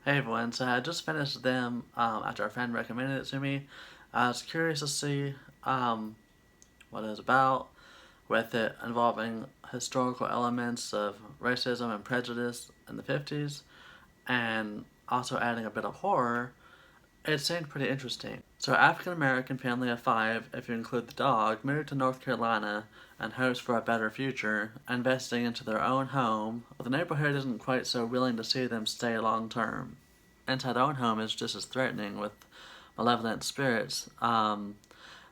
Hey everyone, so I just finished them after a friend recommended it to me. I was curious to see what it was about, with it involving historical elements of racism and prejudice in the 50s, and also adding a bit of horror. It seemed pretty interesting. So, an African American family of five, if you include the dog, moved to North Carolina and hopes for a better future, investing into their own home, but the neighborhood isn't quite so willing to see them stay long term. Inside their own home is just as threatening, with malevolent spirits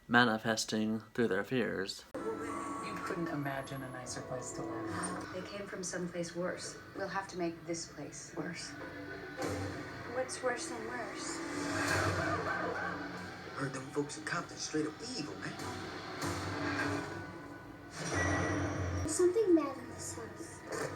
manifesting through their fears. You couldn't imagine a nicer place to live. They came from someplace worse. We'll have to make this place worse. What's worse than worse? Heard them folks in Compton straight up evil, man. There's something bad in this house.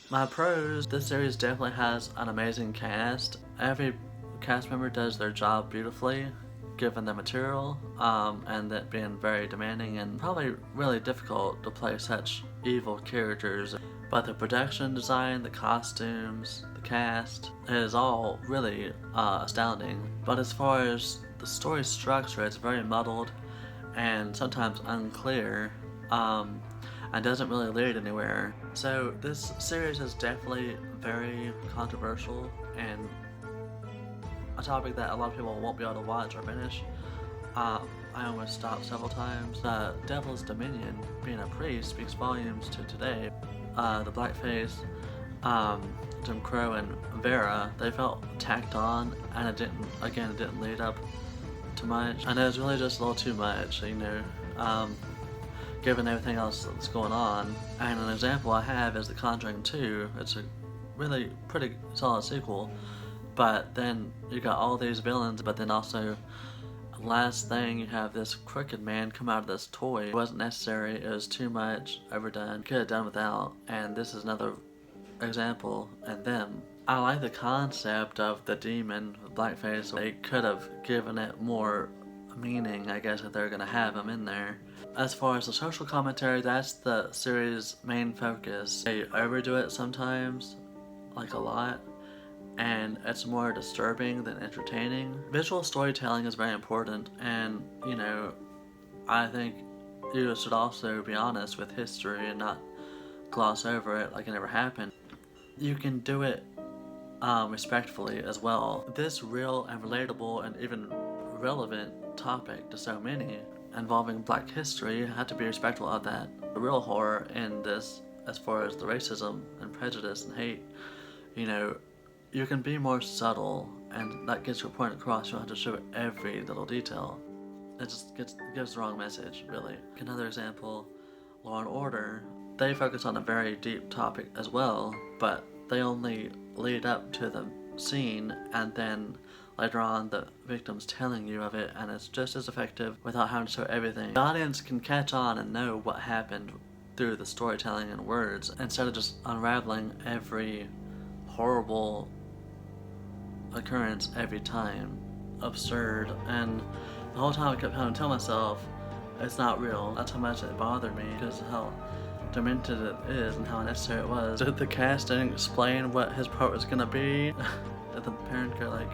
My pros, this series definitely has an amazing cast. Every cast member does their job beautifully, given the material, and that being very demanding and probably really difficult to play such evil characters. But the production design, the costumes, the cast, it is all really astounding. But as far as the story structure, it's very muddled and sometimes unclear. And doesn't really lead anywhere. So this series is definitely very controversial and a topic that a lot of people won't be able to watch or finish. I almost stopped several times. Devil's Dominion, being a priest, speaks volumes to today. The blackface, Jim Crow, and Vera, they felt tacked on, and it didn't lead up to much. And it was really just a little too much, given everything else that's going on. And an example I have is The Conjuring 2. It's a really pretty solid sequel, but then you got all these villains, but then also last thing you have this crooked man come out of this toy. It wasn't necessary, it was too much, overdone, could have done without, and this is another example in them. I like the concept of the demon with blackface. They could have given it more meaning, I guess, if they're gonna have him in there. As far as the social commentary, that's the series' main focus. They overdo it sometimes, like a lot, and it's more disturbing than entertaining. Visual storytelling is very important, and I think you should also be honest with history and not gloss over it like it never happened. You can do it respectfully as well. This real and relatable and even relevant topic to so many involving black history, you have to be respectful of that. The real horror in this, as far as the racism and prejudice and hate, you can be more subtle, and that gets your point across. You don't have to show every little detail. It just gives the wrong message, really. Another example, Law and Order, they focus on a very deep topic as well, but they only lead up to the scene, and then later on the victim's telling you of it, and it's just as effective without having to show everything. The audience can catch on and know what happened through the storytelling and words, instead of just unraveling every horrible occurrence every time. Absurd. And the whole time I kept having to tell myself it's not real. That's how much it bothered me, because of how demented it is and how unnecessary it was. Did the casting explain what his part was gonna be? Did the parent go like,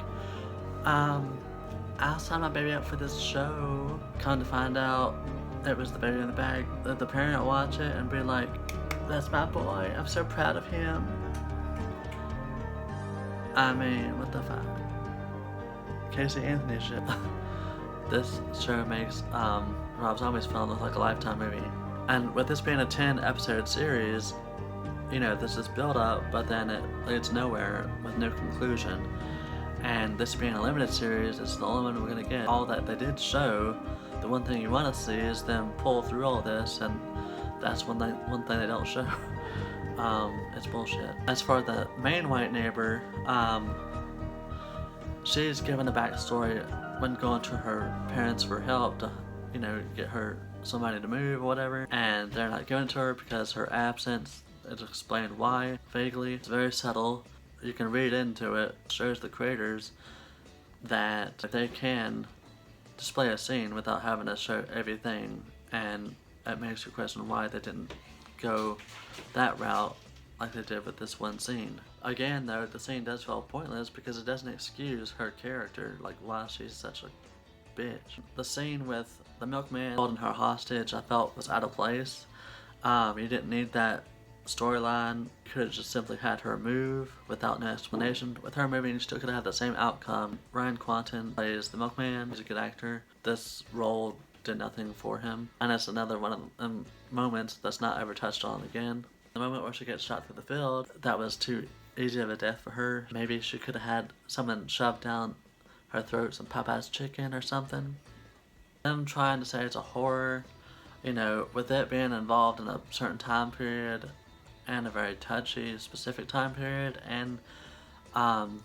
I'll sign my baby up for this show. Come to find out it was the baby in the bag. Did the parent watch it and be like, that's my boy, I'm so proud of him? I mean, what the fuck? Casey Anthony shit. This show makes Rob Zombie's film look like a Lifetime movie. And with this being a 10-episode series, there's this build up, but then it leads nowhere with no conclusion. And this being a limited series, it's the only one we're gonna get. All that they did show, the one thing you want to see is them pull through all this, and that's one thing they don't show. It's bullshit. As for the main white neighbor, she's given a backstory when going to her parents for help to, get her somebody to move or whatever, and they're not giving it to her because her absence. It's explained why, vaguely. It's very subtle. You can read into it. It shows the creators that they can display a scene without having to show everything, and it makes you question why they didn't go that route like they did with this one scene. Again though, the scene does feel pointless because it doesn't excuse her character, like why she's such a bitch. The scene with the milkman holding her hostage I felt was out of place. You didn't need that storyline. You could have just simply had her move without an explanation. With her moving, you still could have had the same outcome. Ryan Quanten plays the milkman. He's a good actor. This role did nothing for him, and it's another one of the moments that's not ever touched on again. The moment where she gets shot through the field, that was too easy of a death for her. Maybe she could have had someone shoved down her throat some Popeye's chicken or something. I'm trying to say it's a horror, you know, with it being involved in a certain time period and a very touchy specific time period and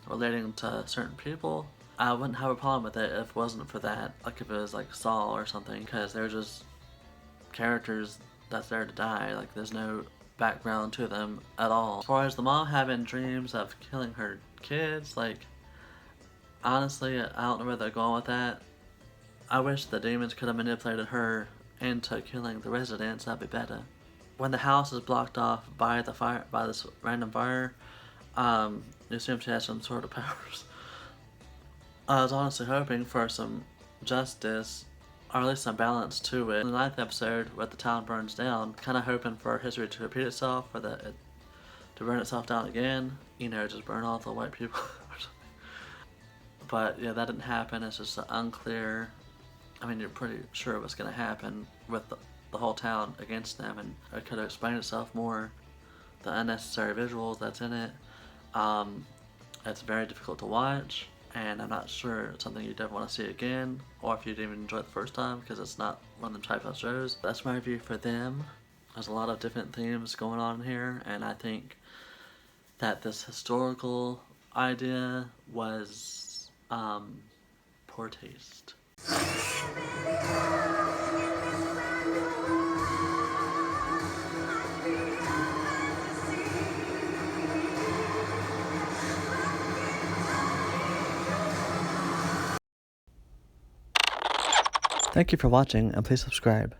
relating to certain people. I wouldn't have a problem with it if it wasn't for that, like if it was like Saw or something, because they're just characters that's there to die. Like there's no background to them at all. As far as the mom having dreams of killing her kids, like honestly I don't know where they're going with that. I wish the demons could have manipulated her into killing the residents. That'd be better. When the house is blocked off by the fire, by this random fire, you assume she has some sort of powers. I was honestly hoping for some justice, or at least some balance to it. In the 9th episode, where the town burns down, kind of hoping for history to repeat itself, for it to burn itself down again. You know, just burn all the white people or something. But yeah, that didn't happen. It's just unclear. I mean, you're pretty sure what's going to happen with the whole town against them, and it could have explained itself more. The unnecessary visuals that's in it, it's very difficult to watch, and I'm not sure it's something you'd ever want to see again, or if you'd even enjoy it the first time, because it's not one of them type of shows. That's my review for them. There's a lot of different themes going on here, and I think that this historical idea was poor taste. Thank you for watching, and please subscribe.